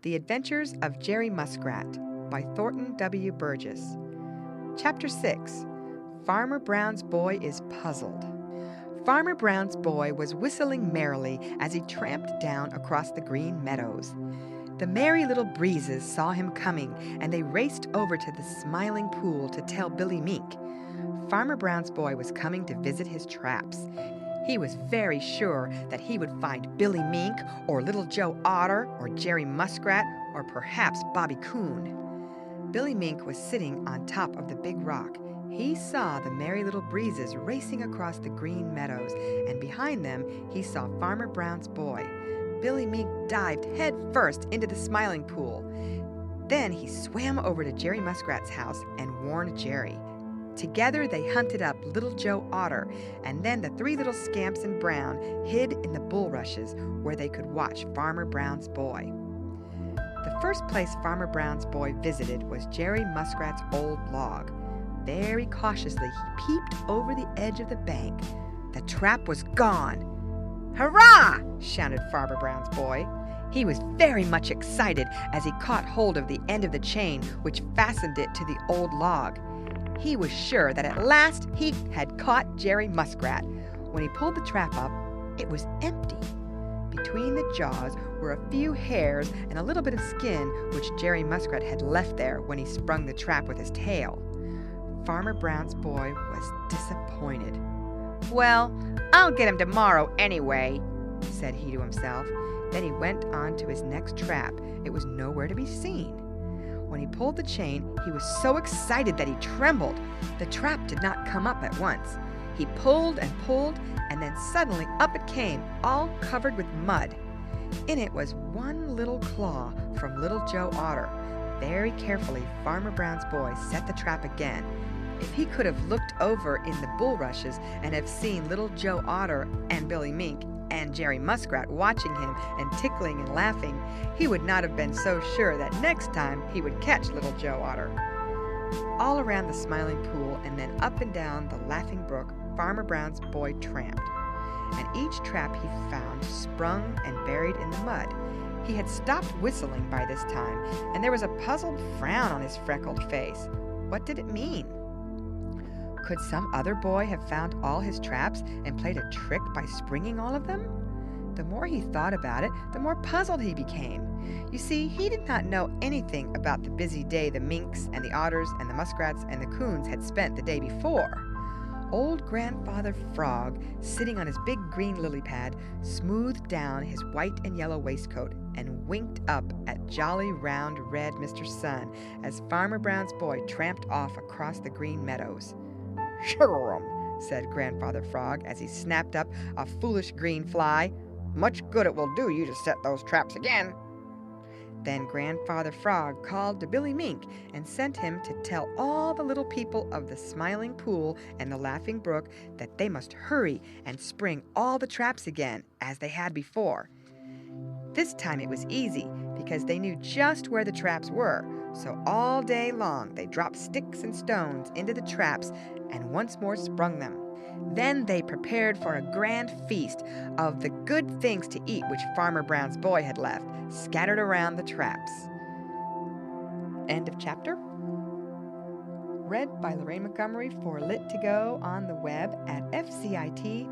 The Adventures of Jerry Muskrat by Thornton W. Burgess. Chapter 6. Farmer Brown's Boy is Puzzled. Farmer Brown's boy was whistling merrily as he tramped down across the Green Meadows. The Merry Little Breezes saw him coming, and they raced over to the Smiling Pool to tell Billy Mink. Farmer Brown's boy was coming to visit his traps. He was very sure that he would find Billy Mink, or Little Joe Otter, or Jerry Muskrat, or perhaps Bobby Coon. Billy Mink was sitting on top of the big rock. He saw the Merry Little Breezes racing across the Green Meadows, and behind them he saw Farmer Brown's boy. Billy Mink dived head first into the Smiling Pool. Then he swam over to Jerry Muskrat's house and warned Jerry. Together they hunted up Little Joe Otter, and then the three little scamps in brown hid in the bulrushes where they could watch Farmer Brown's boy. The first place Farmer Brown's boy visited was Jerry Muskrat's old log. Very cautiously he peeped over the edge of the bank. The trap was gone. "Hurrah!" shouted Farmer Brown's boy. He was very much excited as he caught hold of the end of the chain which fastened it to the old log. He was sure that at last he had caught Jerry Muskrat. When he pulled the trap up, it was empty. Between the jaws were a few hairs and a little bit of skin which Jerry Muskrat had left there when he sprung the trap with his tail. Farmer Brown's boy was disappointed. "Well, I'll get him tomorrow anyway," said he to himself. Then he went on to his next trap. It was nowhere to be seen. When he pulled the chain, he was so excited that he trembled. The trap did not come up at once. He pulled, and then suddenly up it came, all covered with mud. In it was one little claw from Little Joe Otter. Very carefully, Farmer Brown's boy set the trap again. If he could have looked over in the bulrushes and have seen Little Joe Otter and Billy Mink and Jerry Muskrat watching him and tickling and laughing, he would not have been so sure that next time he would catch Little Joe Otter. All around the Smiling Pool and then up and down the Laughing Brook, Farmer Brown's boy tramped. And each trap he found sprung and buried in the mud. He had stopped whistling by this time, and there was a puzzled frown on his freckled face. What did it mean? Could some other boy have found all his traps and played a trick by springing all of them? The more he thought about it, the more puzzled he became. You see, he did not know anything about the busy day the Minks and the Otters and the Muskrats and the Coons had spent the day before. Old Grandfather Frog, sitting on his big green lily pad, smoothed down his white and yellow waistcoat and winked up at jolly round red Mr. Sun as Farmer Brown's boy tramped off across the Green Meadows. "Sugar-'em," said Grandfather Frog as he snapped up a foolish green fly. "Much good it will do you to set those traps again." Then Grandfather Frog called to Billy Mink and sent him to tell all the little people of the Smiling Pool and the Laughing Brook that they must hurry and spring all the traps again, as they had before. This time it was easy, because they knew just where the traps were, so all day long they dropped sticks and stones into the traps and once more sprung them. Then they prepared for a grand feast of the good things to eat which Farmer Brown's boy had left, scattered around the traps. End of chapter. Read by Lorraine Montgomery for Lit2Go on the web at fcit.usf.edu.